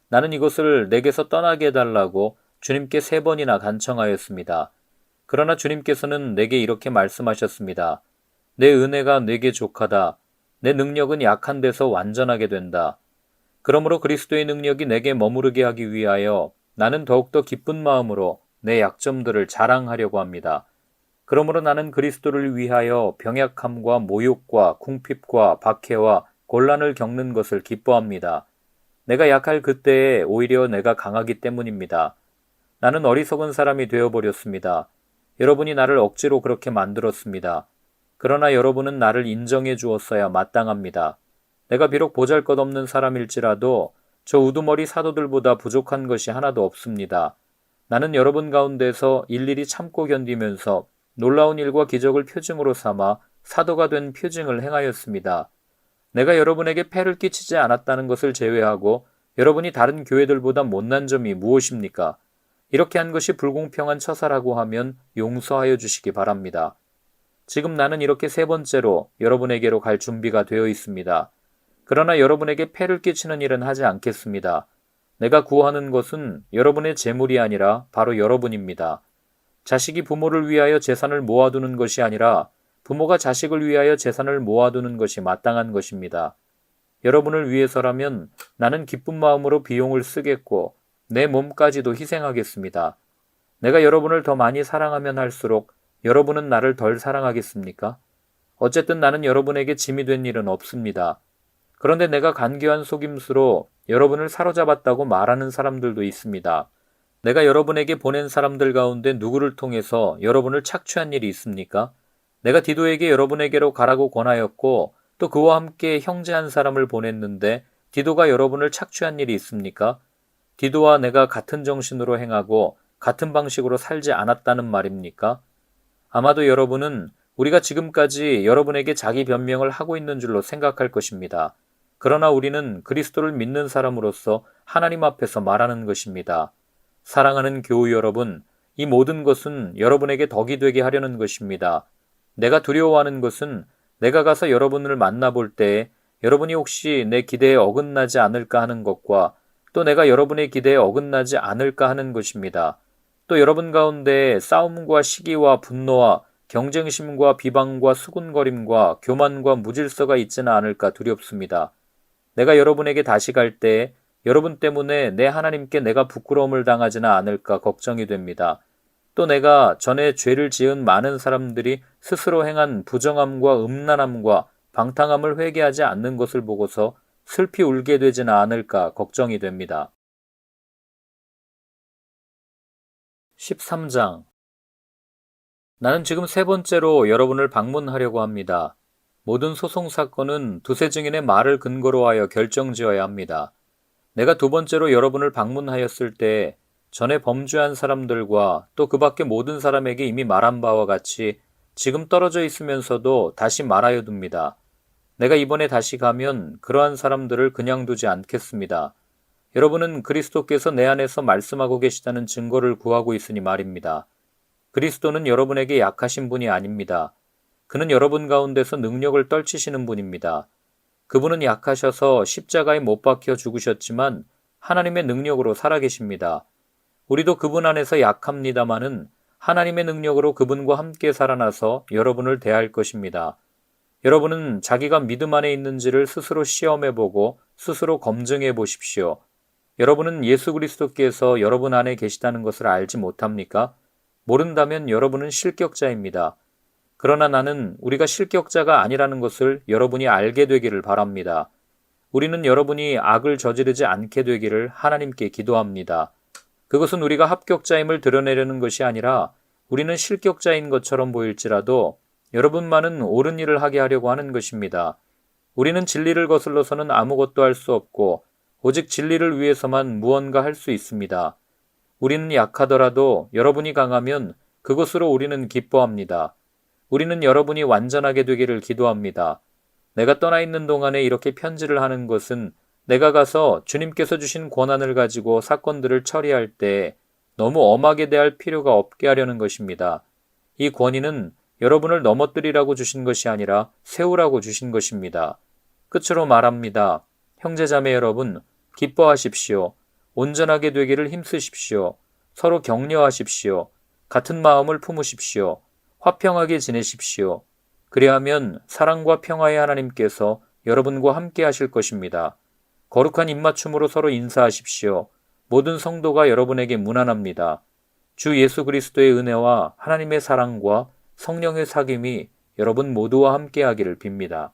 나는 이것을 내게서 떠나게 해달라고 주님께 3번이나 간청하였습니다. 그러나 주님께서는 내게 이렇게 말씀하셨습니다. 내 은혜가 내게 족하다. 내 능력은 약한 데서 완전하게 된다. 그러므로 그리스도의 능력이 내게 머무르게 하기 위하여 나는 더욱더 기쁜 마음으로 내 약점들을 자랑하려고 합니다. 그러므로 나는 그리스도를 위하여 병약함과 모욕과 궁핍과 박해와 곤란을 겪는 것을 기뻐합니다. 내가 약할 그때에 오히려 내가 강하기 때문입니다. 나는 어리석은 사람이 되어버렸습니다. 여러분이 나를 억지로 그렇게 만들었습니다. 그러나 여러분은 나를 인정해 주었어야 마땅합니다. 내가 비록 보잘것없는 사람일지라도 저 우두머리 사도들보다 부족한 것이 하나도 없습니다. 나는 여러분 가운데서 일일이 참고 견디면서 놀라운 일과 기적을 표징으로 삼아 사도가 된 표징을 행하였습니다. 내가 여러분에게 폐를 끼치지 않았다는 것을 제외하고 여러분이 다른 교회들보다 못난 점이 무엇입니까? 이렇게 한 것이 불공평한 처사라고 하면 용서하여 주시기 바랍니다. 지금 나는 이렇게 세 번째로 여러분에게로 갈 준비가 되어 있습니다. 그러나 여러분에게 폐를 끼치는 일은 하지 않겠습니다. 내가 구하는 것은 여러분의 재물이 아니라 바로 여러분입니다. 자식이 부모를 위하여 재산을 모아두는 것이 아니라 부모가 자식을 위하여 재산을 모아두는 것이 마땅한 것입니다. 여러분을 위해서라면 나는 기쁜 마음으로 비용을 쓰겠고 내 몸까지도 희생하겠습니다. 내가 여러분을 더 많이 사랑하면 할수록 여러분은 나를 덜 사랑하겠습니까? 어쨌든 나는 여러분에게 짐이 된 일은 없습니다. 그런데 내가 간교한 속임수로 여러분을 사로잡았다고 말하는 사람들도 있습니다. 내가 여러분에게 보낸 사람들 가운데 누구를 통해서 여러분을 착취한 일이 있습니까? 내가 디도에게 여러분에게로 가라고 권하였고 또 그와 함께 형제 한 사람을 보냈는데 디도가 여러분을 착취한 일이 있습니까? 디도와 내가 같은 정신으로 행하고 같은 방식으로 살지 않았다는 말입니까? 아마도 여러분은 우리가 지금까지 여러분에게 자기 변명을 하고 있는 줄로 생각할 것입니다. 그러나 우리는 그리스도를 믿는 사람으로서 하나님 앞에서 말하는 것입니다. 사랑하는 교우 여러분, 이 모든 것은 여러분에게 덕이 되게 하려는 것입니다. 내가 두려워하는 것은 내가 가서 여러분을 만나볼 때에 여러분이 혹시 내 기대에 어긋나지 않을까 하는 것과 또 내가 여러분의 기대에 어긋나지 않을까 하는 것입니다. 또 여러분 가운데 싸움과 시기와 분노와 경쟁심과 비방과 수군거림과 교만과 무질서가 있지는 않을까 두렵습니다. 내가 여러분에게 다시 갈 때에 여러분 때문에 내 하나님께 내가 부끄러움을 당하지는 않을까 걱정이 됩니다. 또 내가 전에 죄를 지은 많은 사람들이 스스로 행한 부정함과 음란함과 방탕함을 회개하지 않는 것을 보고서 슬피 울게 되지는 않을까 걱정이 됩니다. 13장. 나는 지금 세 번째로 여러분을 방문하려고 합니다. 모든 소송 사건은 두세 증인의 말을 근거로 하여 결정지어야 합니다. 내가 두 번째로 여러분을 방문하였을 때 전에 범죄한 사람들과 또 그 밖의 모든 사람에게 이미 말한 바와 같이 지금 떨어져 있으면서도 다시 말하여 둡니다. 내가 이번에 다시 가면 그러한 사람들을 그냥 두지 않겠습니다. 여러분은 그리스도께서 내 안에서 말씀하고 계시다는 증거를 구하고 있으니 말입니다. 그리스도는 여러분에게 약하신 분이 아닙니다. 그는 여러분 가운데서 능력을 떨치시는 분입니다. 그분은 약하셔서 십자가에 못 박혀 죽으셨지만 하나님의 능력으로 살아계십니다. 우리도 그분 안에서 약합니다마는 하나님의 능력으로 그분과 함께 살아나서 여러분을 대할 것입니다. 여러분은 자기가 믿음 안에 있는지를 스스로 시험해보고 스스로 검증해 보십시오. 여러분은 예수 그리스도께서 여러분 안에 계시다는 것을 알지 못합니까? 모른다면 여러분은 실격자입니다. 그러나 나는 우리가 실격자가 아니라는 것을 여러분이 알게 되기를 바랍니다. 우리는 여러분이 악을 저지르지 않게 되기를 하나님께 기도합니다. 그것은 우리가 합격자임을 드러내려는 것이 아니라 우리는 실격자인 것처럼 보일지라도 여러분만은 옳은 일을 하게 하려고 하는 것입니다. 우리는 진리를 거슬러서는 아무것도 할 수 없고 오직 진리를 위해서만 무언가 할 수 있습니다. 우리는 약하더라도 여러분이 강하면 그것으로 우리는 기뻐합니다. 우리는 여러분이 완전하게 되기를 기도합니다. 내가 떠나 있는 동안에 이렇게 편지를 하는 것은 내가 가서 주님께서 주신 권한을 가지고 사건들을 처리할 때 너무 엄하게 대할 필요가 없게 하려는 것입니다. 이 권위는 여러분을 넘어뜨리라고 주신 것이 아니라 세우라고 주신 것입니다. 끝으로 말합니다. 형제자매 여러분, 기뻐하십시오. 온전하게 되기를 힘쓰십시오. 서로 격려하십시오. 같은 마음을 품으십시오. 화평하게 지내십시오. 그리하면 사랑과 평화의 하나님께서 여러분과 함께 하실 것입니다. 거룩한 입맞춤으로 서로 인사하십시오. 모든 성도가 여러분에게 문안합니다. 주 예수 그리스도의 은혜와 하나님의 사랑과 성령의 사귐이 여러분 모두와 함께 하기를 빕니다.